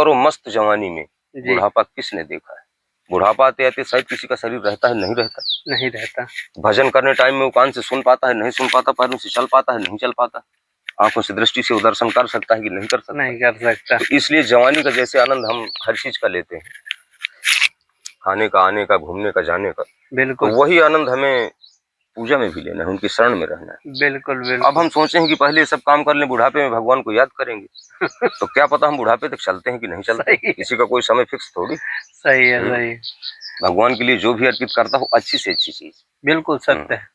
करो मस्त जवानी में, बुढ़ापा किसने देखा है? बुढ़ापा आते आते शायद किसी का शरीर रहता है, नहीं रहता, नहीं रहता। भजन करने टाइम में वो कान से सुन पाता है, नहीं सुन पाता, पैरों से चल पाता है, नहीं चल पाता, आंखों से दृष्टि से वो दर्शन कर सकता है कि नहीं कर सकता, नहीं कर सकता। तो इसलिए जवानी का जैसे आनंद हम हर चीज का लेते हैं, खाने का, आने का, घूमने का, जाने का, बिल्कुल, तो वही आनंद हमें पूजा में भी लेना है, उनकी शरण में रहना है। बिल्कुल बिल्कुल। अब हम सोचे हैं कि पहले ये सब काम कर लें, बुढ़ापे में भगवान को याद करेंगे तो क्या पता हम बुढ़ापे तक चलते हैं कि नहीं चलते, किसी का कोई समय फिक्स थोड़ी। सही है, सही। भगवान के लिए जो भी अर्पित करता हो अच्छी से अच्छी चीज, बिल्कुल सत्य है।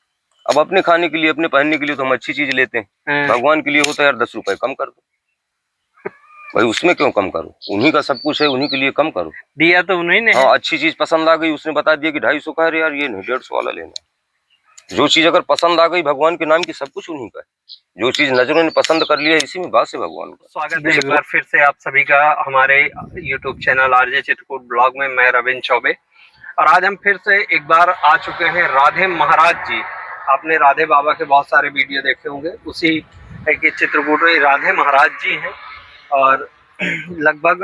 अब अपने खाने के लिए, अपने पहनने के लिए तो हम अच्छी चीज लेते हैं, भगवान के लिए होता है यार 10 रुपए कम कर दो, भाई उसमें क्यों कम करो, उन्हीं का सब कुछ है, उन्हीं के लिए कम करो, दिया तो उन्हीं ने। हाँ, अच्छी चीज पसंद आ गई, उसने बता दिया कि 250 का है, यार ये नहीं 150 वाला लेना। जो चीज अगर पसंद आ गई भगवान के नाम की, सब कुछ उन्हीं का है। जो चीज नजरों ने पसंद कर लिया, इसी में बात है भगवान का। स्वागत है एक बार फिर से आप सभी का हमारे YouTube channel RJ Chitrakoot blog में। मैं रविंद्र चौबे, और आज हम फिर से एक बार आ चुके हैं राधे महाराज जी। आपने राधे बाबा के बहुत सारे वीडियो देखे होंगे, उसी के चित्रकूट में राधे महाराज जी हैं। और लगभग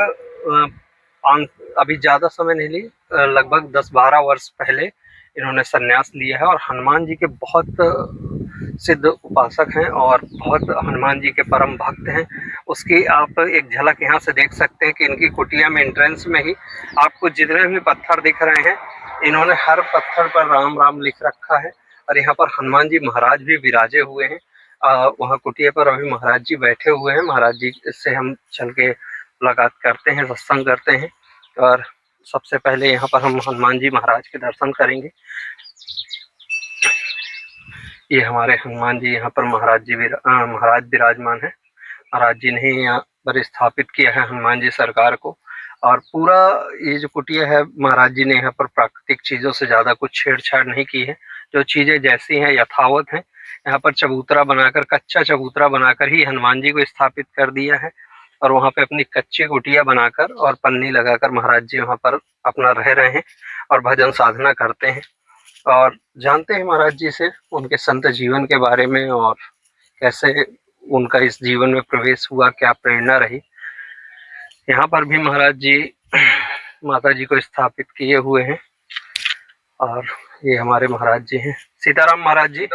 अभी ज़्यादा समय नहीं ली, लगभग 10-12 वर्ष पहले इन्होंने संन्यास लिया है, और हनुमान जी के बहुत सिद्ध उपासक हैं और बहुत हनुमान जी के परम भक्त हैं। उसकी आप एक झलक यहाँ से देख सकते हैं कि इनकी कुटिया में एंट्रेंस में ही आपको जितने भी पत्थर दिख रहे हैं, इन्होंने हर पत्थर पर राम राम लिख रखा है। और यहाँ पर हनुमान जी महाराज भी विराजे हुए हैं। वहाँ कुटिया पर अभी महाराज जी बैठे हुए हैं। महाराज जी से हम चल के मुलाकात करते हैं, सत्संग करते हैं, और सबसे पहले यहाँ पर हम हनुमान जी महाराज के दर्शन करेंगे। ये हमारे हनुमान जी, यहाँ पर महाराज विराजमान है। महाराज जी ने यहाँ पर स्थापित किया है हनुमान जी सरकार को। और पूरा ये जो कुटिया है, महाराज जी ने यहाँ पर प्राकृतिक चीज़ों से ज़्यादा कुछ छेड़छाड़ नहीं की है। जो चीज़ें जैसी हैं यथावत हैं। यहाँ पर चबूतरा बनाकर, कच्चा चबूतरा बनाकर ही हनुमान जी को स्थापित कर दिया है, और वहाँ पे अपनी कच्ची कुटिया बनाकर और पन्नी लगाकर महाराज जी वहाँ पर अपना रह रहे हैं और भजन साधना करते हैं। और जानते हैं महाराज जी से उनके संत जीवन के बारे में, और कैसे उनका इस जीवन में प्रवेश हुआ, क्या प्रेरणा रही। यहाँ पर भी महाराज जी माता जी को स्थापित किए हुए हैं, और ये हमारे महाराज जी हैं। सीताराम महाराज जी।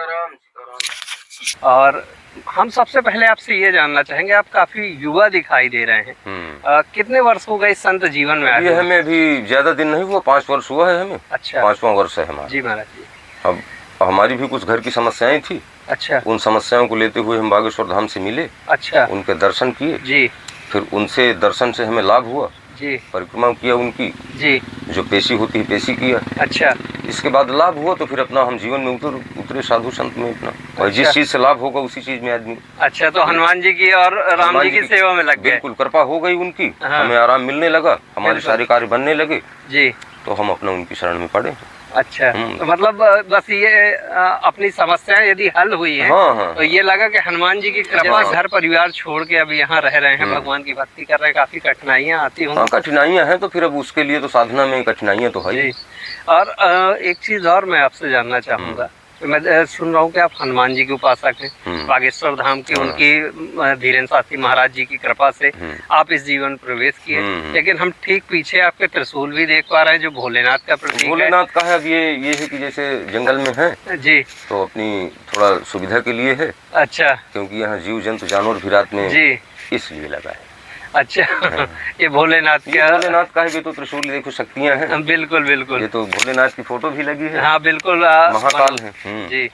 और हम सबसे पहले आपसे ये जानना चाहेंगे, आप काफी युवा दिखाई दे रहे हैं। कितने वर्ष हो गए संत जीवन में? ये हमें भी ज्यादा दिन नहीं हुआ, 5 वर्ष हुआ है हमें। अच्छा, 5वां वर्ष है हमारा। जी महाराज जी। अब हमारी भी कुछ घर की समस्याएं थी। अच्छा। उन समस्याओं को लेते हुए हम बागेश्वर धाम से मिले। अच्छा। उनके दर्शन किए जी। फिर उनसे दर्शन से हमें लाभ हुआ जी। परिक्रमा किया उनकी जी, जो पेशी होती है पेशी किया। अच्छा। इसके बाद लाभ हुआ तो फिर अपना हम जीवन में उतरे साधु संत में अपना। अच्छा। और जिस चीज से लाभ होगा उसी चीज में आदमी। अच्छा, तो हनुमान जी की और राम जी की सेवा में लग गए। बिल्कुल, कृपा हो गई उनकी। हमें आराम मिलने लगा, हमारे सारे कार्य बनने लगे जी, तो हम अपना उनकी शरण में पड़े। अच्छा, तो मतलब बस ये अपनी समस्याएं यदि हल हुई है, हाँ। तो ये लगा कि हनुमान जी की कृपा। घर परिवार छोड़ के अब यहाँ रह रहे हैं, भगवान की भक्ति कर रहे हैं, काफी कठिनाइयाँ आती होंगी। हाँ, कठिनाइयाँ हैं, तो फिर अब उसके लिए तो साधना में कठिनाइयाँ तो है। और एक चीज और मैं आपसे जानना चाहूँगा, मैं सुन रहा हूँ कि आप हनुमान जी के उपासक हैं, बागेश्वर धाम के। उनकी धीरेन्द्र शास्त्री महाराज जी की कृपा से आप इस जीवन में प्रवेश किए, लेकिन हम ठीक पीछे आपके त्रिशूल भी देख पा रहे हैं, जो भोलेनाथ का प्रतीक है। भोलेनाथ का है। अब ये है कि जैसे जंगल में है जी, तो अपनी थोड़ा सुविधा के लिए है। अच्छा, क्योंकि यहाँ जीव जंतु जानवर भी रात में जी इसलिए लगा है। अच्छा, ये भोलेनाथ का है। ये तो त्रिशूल देखो, शक्तियाँ हैं। बिल्कुल बिल्कुल। ये तो भोलेनाथ की फोटो भी लगी है। हाँ बिल्कुल, महाकाल है जी।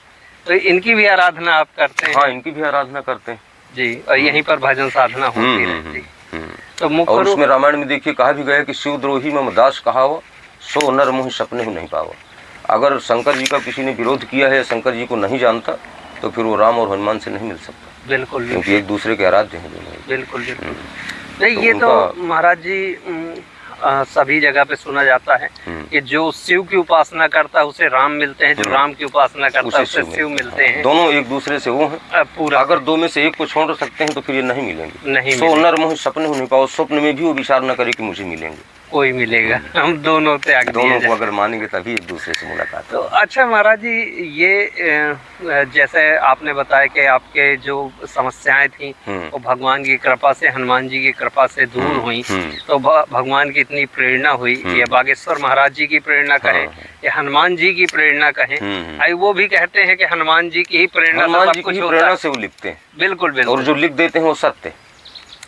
तो इनकी भी आराधना आप करते हैं? हाँ, इनकी भी आराधना करते हैं जी, और यहीं पर भजन साधना होती रहती। तो मुख्य और उसमें रामायण में देखिए कहा भी गया कि शिवद्रोही मम दास कहावा, सो नर मुँह सपने नहीं पावा। अगर शंकर जी का किसी ने विरोध किया है, शंकर जी को नहीं जानता, तो फिर वो राम और हनुमान से नहीं मिल सकता। बिल्कुल, क्योंकि एक दूसरे के आराध्य हैं दोनों। बिल्कुल बिल्कुल। नहीं, ये तो महाराज जी सभी जगह पे सुना जाता है कि जो शिव की उपासना करता है उसे राम मिलते हैं, जो राम की उपासना करता है उसे शिव मिलते हैं। दोनों एक दूसरे से वो हैं पूरा। अगर दो में से एक को छोड़ सकते हैं तो फिर ये नहीं मिलेंगे। नहीं, सो नर मुँह सपने नहीं पाओ, स्वप्न में भी वो विचार न करे कि मुझे मिलेंगे। कोई मिलेगा, हम दोनों त्याग दिए दोनों जाए। को अगर मानेंगे तभी एक दूसरे से मुलाकात तो हो। अच्छा महाराज जी, ये जैसे आपने बताया कि आपके जो समस्याएं थी वो भगवान की कृपा से, हनुमान जी की कृपा से दूर हुई, तो भगवान की इतनी प्रेरणा हुई, ये बागेश्वर महाराज जी की प्रेरणा कहें या हनुमान जी की प्रेरणा कहें, आई वो भी कहते हैं कि हनुमान जी की ही प्रेरणा से हनुमान सब जी की कुछ ही होता प्रेरणा है। से वो लिखते हैं, बिल्कुल और बिल्कुल जो लिख देते हैं वो सत्य है,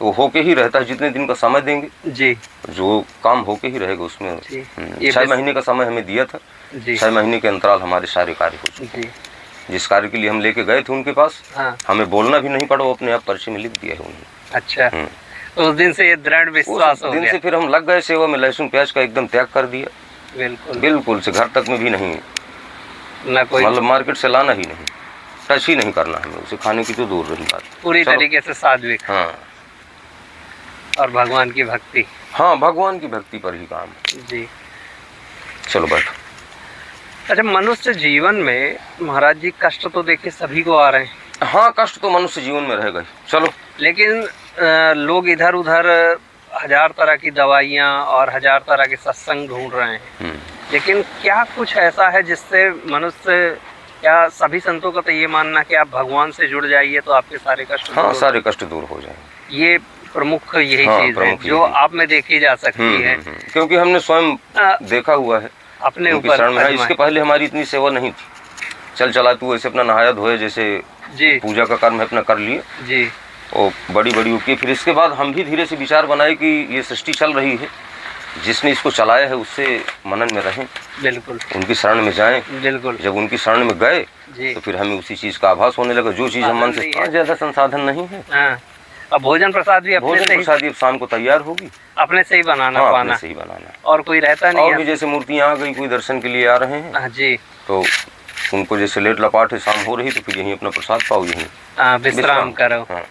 वो होके ही रहता है। जितने दिन का समय देंगे जी जो काम होके ही रहेगा उसमें। जी। ये 6 महीने का समय हमें दिया था, जी 6 महीने के अंतराल हमारे सारे कार्य हो चुके। जी जिस कार्य के लिए हम लेके गए थे उनके पास, हाँ हमें बोलना भी नहीं पड़ा, वो अपने आप पर्चे में लिख दिया है उन्होंने। अच्छा, तो उस दिन से ये दृढ़ विश्वास उस हो दिन गया। से फिर हम लग गए सेवा में, लहसुन प्याज का एकदम त्याग कर दिया, बिल्कुल बिल्कुल से घर तक में भी नहीं, ना कोई मतलब मार्केट से लाना ही नहीं, टच ही नहीं करना हमें, उसे खाने की तो दूर रही बात। पूरी चलो। तरीके से सात्विक हाँ और भगवान की भक्ति। हाँ, भगवान की भक्ति पर ही काम है। जी। चलो बैठो। अच्छा, मनुष्य जीवन में महाराज जी कष्ट तो देखिए सभी को आ रहे हैं। हाँ, कष्ट तो मनुष्य जीवन में रहेगा ही। चलो। लेकिन लोग इधर उधर हजार तरह की दवाइयाँ और हजार तरह के सत्संग ढूंढ रहे हैं, लेकिन क्या कुछ ऐसा है जिससे मनुष्य, क्या सभी संतों का तो ये मानना कि आप भगवान से जुड़ जाइए तो आपके सारे कष्ट हाँ, दूर सारे कष्ट दूर हो जाएंगे। ये प्रमुख यही हाँ, चीज है प्रमुख जो यही। आप में देखी जा सकती है। क्योंकि हमने स्वयं देखा हुआ है अपने उनकी ऊपर शरण में। आजमाया। इसके पहले हमारी इतनी सेवा नहीं थी, चल चला तू ऐसे अपना नहाया धोए, जैसे जी पूजा का कर्म है अपना कर लिए जी और बड़ी बड़ी की। फिर इसके बाद हम भी धीरे से विचार बनाए कि ये सृष्टि चल रही है, जिसने इसको चलाया है उससे मनन में रहें, बिल्कुल उनकी शरण में जाएं। बिल्कुल जब उनकी शरण में गए जी। तो फिर हमें उसी चीज़ का आभास होने लगा, जो चीज़ हम मन से, ज़्यादा संसाधन नहीं है। हाँ, अब भोजन प्रसाद भी अपने भोजन से ही, प्रसाद अब शाम को तैयार होगी, अपने से ही बनाना हाँ, पाना, अपने से ही बनाना। और कोई रहता नहीं और है। भी जैसे मूर्तियाँ आ गई, कोई दर्शन के लिए आ रहे हैं, हाँ जी, तो उनको जैसे लेट लपाट है, शाम हो रही तो फिर यहीं अपना प्रसाद पाओ, यहीं हाँ, विश्राम करो। हाँ।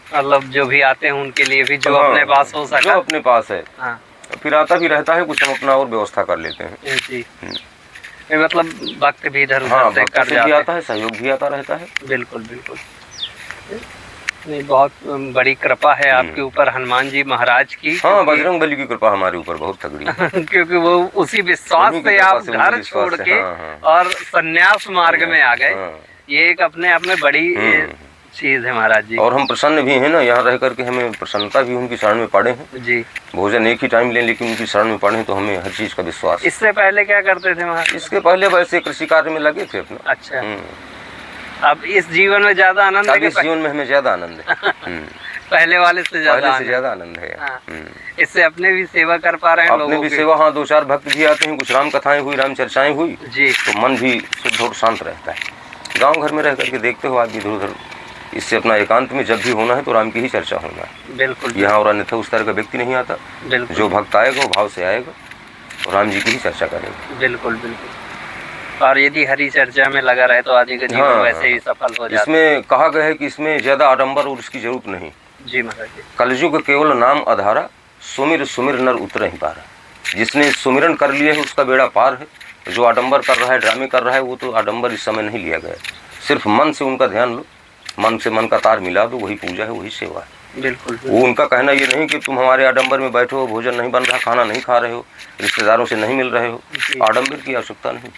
मतलब जो भी आते हैं उनके लिए भी जो हाँ, अपने पास हो सका, जो अपने पास है। हाँ फिर आता भी रहता है कुछ, हम अपना और व्यवस्था कर लेते हैं। जी। ये मतलब वक्त भी इधर हाँ, उधर से भक्त कर से भी जाते आता है, सहयोग भी आता रहता है। हैं। बिल्कुल बिल्कुल। नहीं, बहुत बड़ी कृपा है आपके ऊपर हनुमान जी महाराज की। हाँ, बजरंग बली की कृपा हमारे ऊपर बहुत तगड़ी है। क्योंकि वो उसी विश्वास उन्हीं की से कृपा आप से, उनके घर विश्वास छोड़ से, के हाँ, हाँ। और संन्यास मार्ग में आ गए। हाँ। ये एक अपने आप में बड़ी चीज है महाराज जी। और हम प्रसन्न भी हैं ना, यहाँ रह करके हमें प्रसन्नता भी, उनकी शरण में पड़े हैं जी। भोजन एक ही टाइम लें, लेकिन उनकी शरण में पड़े तो हमें हर चीज़ का विश्वास। इससे पहले क्या करते थे महाराज? इसके पहले वैसे कृषि कार्य में लगे थे अपना। अच्छा, अब इस जीवन में ज्यादा आनंद है? इस जीवन में हमें ज्यादा आनंद है। पहले वाले से ज्यादा पहले से आनंद। ज्यादा आनंद है। हाँ। इससे अपने भी सेवा कर पा रहे हैं, अपने लोगों भी की। सेवा, हाँ, 2-4 भक्त भी आते हैं, कुछ राम कथाएं हुई, राम चर्चाएं हुई, जी। तो मन भी शुद्ध और शांत रहता है। गांव घर में रह करके देखते हो आदमी इधर उधर, इससे अपना एकांत में जब भी होना है तो राम की ही चर्चा होना है। बिल्कुल। यहाँ और अन्यथा उस तरह का व्यक्ति नहीं आता। बिल्कुल। जो भक्त आएगा वो भाव से आएगा और राम जी की ही चर्चा करेगा। बिल्कुल बिल्कुल। और यदि हरी चर्चा में लगा रहे तो आदमी का जीवन वैसे ही सफल हो जाता है। इसमें कहा गया है कि इसमें ज्यादा आडंबर और उसकी जरूरत नहीं। जी महाराज जी। कलयुग केवल नाम आधारा, सुमिर सुमिर नर उतर ही पारा। जिसने सुमिरन कर लिया है उसका बेड़ा पार है। जो आडंबर कर रहा है, ड्रामे कर रहा है, वो तो आडंबर इस समय नहीं लिया गया। सिर्फ मन से उनका ध्यान लो, मन से मन का तार मिला दो, वही पूजा है, वही सेवा है। बिल्कुल। वो उनका कहना ये नहीं कि तुम हमारे आडंबर में बैठो, भोजन नहीं बन रहा, खाना नहीं खा रहे हो, रिश्तेदारों से नहीं मिल रहे हो, आडंबर की आवश्यकता नहीं।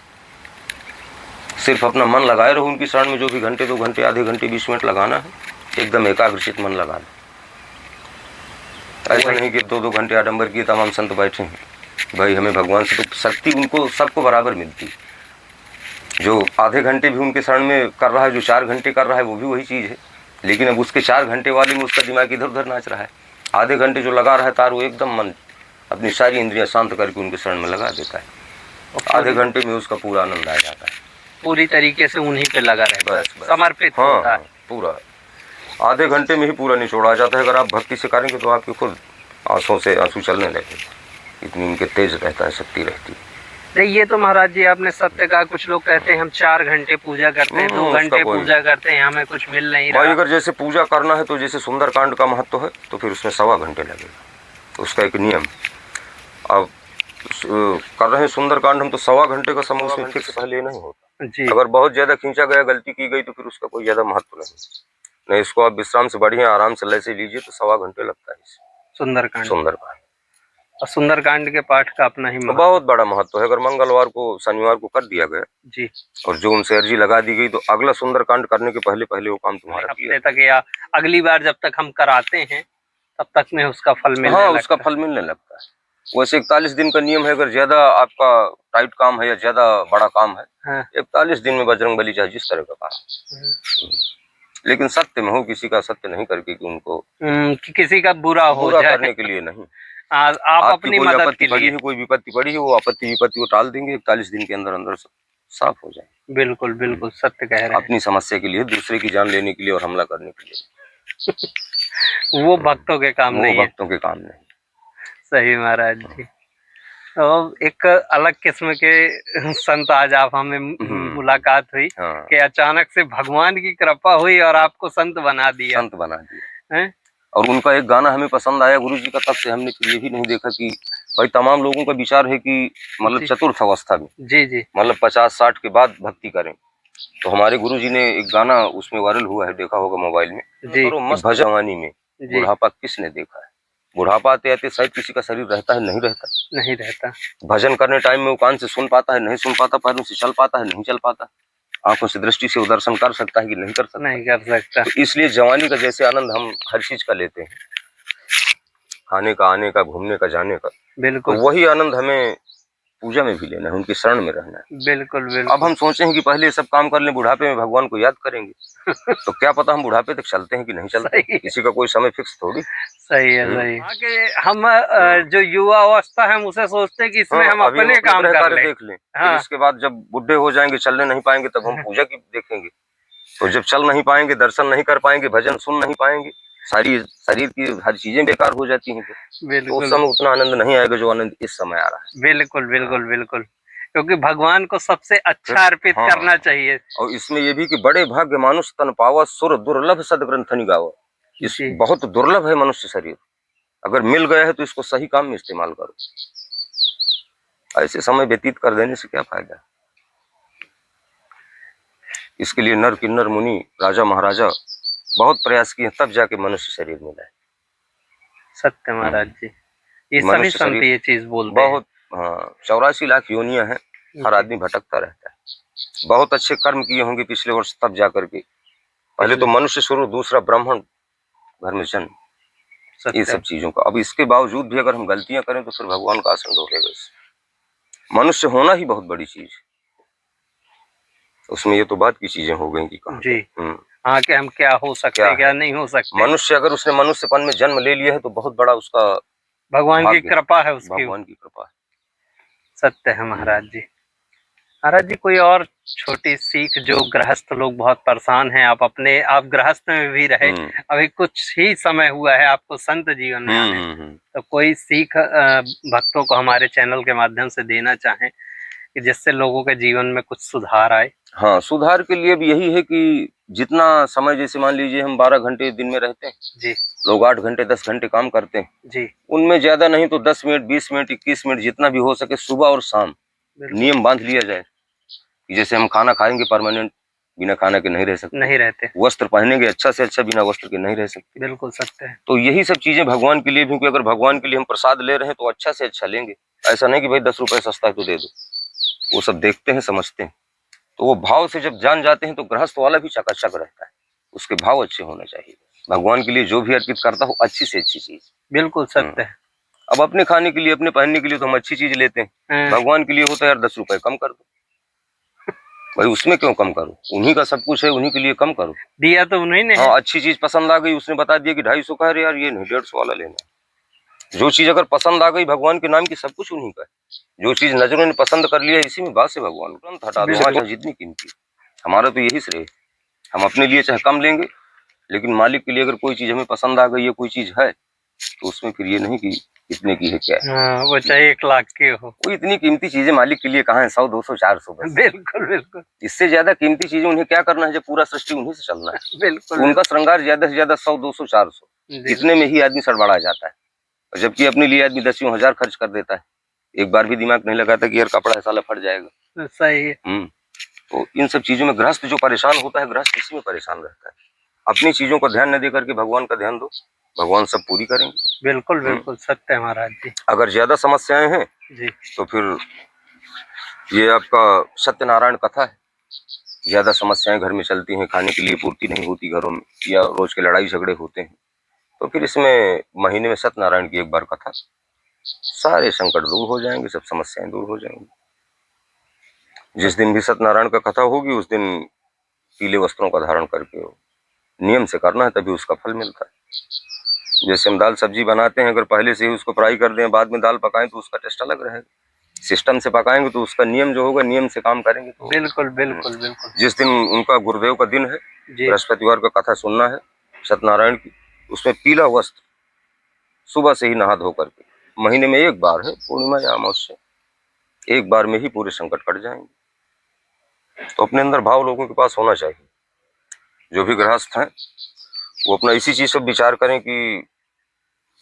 सिर्फ अपना मन लगाए रहो उनकी शरण में, जो भी घंटे 2 घंटे, आधे घंटे 20 मिनट लगाना है, एकदम एकाग्रचित मन लगा दो। ऐसा नहीं कि 2-2 घंटे आडंबर किए तमाम संत बैठे हैं। भाई हमें भगवान से तो शक्ति उनको सबको बराबर मिलती। जो आधे घंटे भी उनके शरण में कर रहा है, जो 4 घंटे कर रहा है, वो भी वही चीज़ है। लेकिन अब उसके 4 घंटे वाले में उसका दिमाग इधर उधर नाच रहा है। आधे घंटे जो लगा रहा है तार, वो एकदम मन अपनी सारी इंद्रियां शांत करके उनके शरण में लगा देता है। आधे घंटे में उसका पूरा आनंद आ जाता है, पूरी तरीके से उन्हीं पे लगा रहता है, बस। समर्पित हाँ, होता है। पूरा आधे घंटे में ही पूरा निचोड़ा जाता है। अगर आप भक्ति से करेंगे तो आपके खुद आंसू से आंसू चलने लगेंगे, इतनी उनके तेज रहता है, शक्ति रहती है। नहीं, ये तो महाराज जी आपने सत्य कहा। कुछ लोग कहते हैं हम 4 घंटे पूजा करते हैं, 2 घंटे पूजा करते हैं, हमें कुछ मिल नहीं रहा। भाई अगर जैसे पूजा करना है तो जैसे सुंदरकांड का महत्व है तो फिर उसमें 1.25 घंटे लगेगा, उसका एक नियम। अब कर रहे हैं सुंदरकांड हम तो 1.25 घंटे का समय उसमें फिक्स पहले नहीं होता जी। अगर बहुत ज्यादा खींचा गया, गलती की गई तो फिर उसका कोई ज्यादा महत्व नहीं। इसको आप विश्राम से बढ़िया आराम से लैसे लीजिए तो 1.25 घंटे लगता है सुंदरकांड। और सुंदरकांड के पाठ का अपना ही तो महत्व। बहुत बड़ा महत्व है। अगर मंगलवार को शनिवार को कर दिया गया जी, और जो उनसे अर्जी लगा दी गई, तो अगला सुंदरकांड करने के पहले पहले वो काम तुम्हारा हफ्ते तक या अगली बार जब तक हम कराते हैं तब तक में उसका फल मिलने हाँ, लगता उसका फल मिलने लगता है। वैसे 41 दिन का नियम है। अगर ज्यादा आपका टाइट काम है या ज्यादा बड़ा काम है, हाँ। 41 दिन में बजरंगबली चाहे जिस तरह का काम, लेकिन सत्य में हो, किसी का सत्य नहीं करके कि उनको कि किसी का बुरा हो पूरा जाए। करने के लिए नहीं। आप आपकी अपनी कोई मदद आपत्ति के पड़ी लिए। है, कोई विपत्ति पड़ी है, वो आपत्ति विपत्ति को टाल देंगे, 41 दिन के अंदर अंदर साफ हो जाए। बिल्कुल बिल्कुल सत्य कह रहे हैं। अपनी समस्या के लिए, दूसरे की जान लेने के लिए और हमला करने के लिए वो भक्तों के काम वो नहीं है। भक्तों के काम नहीं। सही महाराज जी। तो एक अलग किस्म के संत आज आप हमें मुलाकात हुई हाँ, कि अचानक से भगवान की कृपा हुई और आपको संत बना दिया। संत बना दिया। हैं? और उनका एक गाना हमें पसंद आया गुरु जी का, तब से हमने फिर ये भी नहीं देखा कि भाई तमाम लोगों का विचार है कि मतलब जी। चतुर्थ अवस्था में, जी जी मतलब 50-60 के बाद भक्ति करें। तो हमारे गुरु जी ने एक गाना उसमें वायरल हुआ है, देखा होगा मोबाइल में, जी करो मस्त भजवानी में जी बुढ़ापा किसने देखा है। बुढ़ापा आते आते शायद किसी का शरीर रहता है, नहीं रहता। नहीं रहता। भजन करने टाइम में वो कान से सुन पाता है, नहीं सुन पाता, पैरों से चल पाता है, नहीं चल पाता, आंखों से दृष्टि से वो दर्शन कर सकता है कि नहीं कर सकता। नहीं कर सकता। तो इसलिए जवानी का जैसे आनंद हम हर चीज का लेते हैं, खाने का, आने का, घूमने का, जाने का, तो बिल्कुल वही आनंद हमें पूजा में भी लेना है, उनकी शरण में रहना है। बिल्कुल अब बिल्कुल। हम सोचे हैं कि पहले ये सब काम कर लें, बुढ़ापे में भगवान को याद करेंगे तो क्या पता हम बुढ़ापे तक चलते हैं कि नहीं चलते। सही है। किसी का कोई समय फिक्स थोड़ी। सही है सही है। आगे हम जो युवा अवस्था है उसे सोचते हैं कि इसमें हम अभी अपने काम गृह कर कार्य लें। देख लें, हाँ। फिर इसके बाद जब बुढ़े हो जाएंगे, चलने नहीं पाएंगे, तब हम पूजा की देखेंगे। तो जब चल नहीं पाएंगे, दर्शन नहीं कर पाएंगे, भजन सुन नहीं पाएंगे, सारी शरीर की हर चीजें बेकार हो जाती हैं। तो उस बिल्कुल समय उतना आनंद नहीं आएगा जो आनंद इस समय आ रहा है। बिल्कुल बिल्कुल बिल्कुल। क्योंकि भगवान को सबसे अच्छा अर्पित हाँ, करना चाहिए। और इसमें ये भी कि बड़े भाग्य मानुष तन पावा, सुर दुर्लभ सदग्रंथनि गावा। इस जी। बहुत दुर्लभ है मनुष्य शरीर, अगर मिल गया है तो इसको सही काम में इस्तेमाल करो। ऐसे समय व्यतीत कर देने से क्या फायदा। इसके लिए नर किन्नर मुनि राजा महाराजा बहुत प्रयास किए, तब जाके मनुष्य शरीर मिला है। सत्य महाराज जी। ये सभी मनुष्य संत शरीर ये चीज बोलते हैं। बहुत, हाँ, 84 लाख योनियां हैं, हर आदमी भटकता रहता है। बहुत अच्छे कर्म किए होंगे पिछले वर्ष, तब जाकर के पहले तो मनुष्य शुरू, दूसरा ब्राह्मण घर में जन्म, ये सब चीजों का। अब इसके बावजूद भी अगर हम गलतियां करें तो फिर भगवान का आसन ढोलेगा। मनुष्य होना ही बहुत बड़ी चीज, उसमें ये तो बात की चीजें हो गई कि कहाँ जी। हाँ कि हम क्या हो सकते, क्या नहीं हो सकते। मनुष्य अगर उसने मनुष्यपन में जन्म ले लिया है तो बहुत बड़ा उसका भगवान की कृपा है उसकी। भगवान की कृपा है। सत्य है महाराज जी। महाराज जी कोई और छोटी सीख जो गृहस्थ लोग बहुत परेशान हैं, आप गृहस्थ में भी रहे, अभी कुछ ही समय हुआ है आपको संत जीवन में आने, तो कोई सीख भक्तों को हमारे चैनल के माध्यम से देना चाहें कि जिससे लोगों के जीवन में कुछ सुधार आए। हाँ, सुधार के लिए भी यही है कि जितना समय, जैसे मान लीजिए हम 12 घंटे दिन में रहते हैं जी, लोग 8 घंटे 10 घंटे काम करते हैं जी, उनमें ज्यादा नहीं तो 10 मिनट 20 मिनट 21 मिनट जितना भी हो सके सुबह और शाम नियम बांध लिया जाए। जैसे हम खाना खाएंगे परमानेंट, बिना खाना के नहीं रह सकते, नहीं रहते। वस्त्र पहनेंगे अच्छा से अच्छा, बिना वस्त्र के नहीं रह सकते। बिल्कुल सत्य है। तो यही सब चीजें भगवान के लिए भी, अगर भगवान के लिए हम प्रसाद ले रहे हैं तो अच्छा से अच्छा लेंगे। ऐसा नहीं कि भाई 10 रुपए सस्ता है तो दे दो, वो सब देखते हैं समझते हैं। तो वो भाव से जब जान जाते हैं तो गृहस्थ वाला भी चकाचक रहता है, उसके भाव अच्छे होने चाहिए। भगवान के लिए जो भी अर्पित करता हो अच्छी से अच्छी चीज। बिल्कुल सत्य है। अब अपने खाने के लिए, अपने पहनने के लिए तो हम अच्छी चीज लेते हैं, भगवान के लिए होता है यार 10 रुपए कम कर दो, भाई उसमें क्यों कम करो, उन्हीं का सब कुछ है, उन्हीं के लिए कम करो। दिया तो उन्हीं ने। हाँ, अच्छी चीज पसंद आ गई, उसने बता दिया कि 250 का है, यार ये नहीं 150 वाला लेना। जो चीज अगर पसंद आ गई भगवान के नाम की, सब कुछ उन्हीं का है। जो चीज नजरों ने पसंद कर लिया, इसी में बात से भगवान तुरंत हटा दो, चाहे जितनी कीमती। हमारा तो यही श्रेय, हम अपने लिए चाहे कम लेंगे, लेकिन मालिक के लिए अगर कोई चीज हमें पसंद आ गई है, कोई चीज है, तो उसमें फिर ये नहीं कि कितने की है क्या है। वो चाहे 1 लाख की हो, वो इतनी कीमती चीजें मालिक के लिए कहाँ है, 100 200 400 बस। बिल्कुल बिल्कुल। इससे ज्यादा कीमती चीजें उन्हें क्या करना है जब पूरा सृष्टि उन्हीं से चलना है। बिल्कुल। तो उनका श्रृंगार ज्यादा से ज्यादा 100 200 400, इतने में ही आदमी सड़बड़ा जाता है। और जबकि अपने लिए आदमी 10,000 खर्च कर देता है, एक बार भी दिमाग नहीं लगाता कि यार कपड़ा है साला फट जाएगा। सही है। तो इन सब चीजों में गृहस्थ जो परेशान होता है, गृहस्थ इसी में परेशान रहता है। अपनी चीजों को ध्यान न दे करके भगवान का ध्यान दो, भगवान सब पूरी करेंगे। बिल्कुल बिल्कुल सत्य है महाराज जी। अगर ज्यादा समस्याएं हैं जी तो फिर ये आपका सत्यनारायण कथा है। ज्यादा समस्याएं घर में चलती हैं, खाने के लिए पूर्ति नहीं होती घरों में, या रोज के लड़ाई झगड़े होते हैं, तो फिर इसमें महीने में सत्यनारायण की एक बार कथा, सारे संकट दूर हो जाएंगे, सब समस्याएं दूर हो जाएंगी। जिस दिन भी सत्यनारायण का कथा होगी उस दिन पीले वस्त्रों का धारण करके नियम से करना है, तभी उसका फल मिलता है। जैसे हम दाल सब्जी बनाते हैं, अगर पहले से ही उसको फ्राई कर दें, बाद में दाल पकाएं, तो उसका टेस्ट अलग रहेगा। सिस्टम से पकाएंगे तो उसका नियम जो होगा, नियम से काम करेंगे तो बिल्कुल बिल्कुल बिल्कुल। जिस दिन उनका गुरुदेव का दिन है, जी बृहस्पतिवार का कथा सुनना है सत्यनारायण की, उसमें पीला वस्त्र सुबह से ही नहा धो करके, महीने में एक बार है, पूर्णिमा या अमावस्या, एक बार में ही पूरे संकट कट जाएंगे। तो अपने अंदर भाव लोगों के पास होना चाहिए। जो भी गृहस्थ हैं वो अपना इसी चीज से विचार करें कि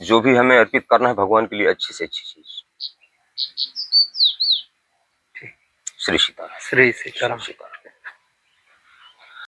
जो भी हमें अर्पित करना है भगवान के लिए, अच्छी से अच्छी चीज। श्री सीताराम। श्री सीताराम।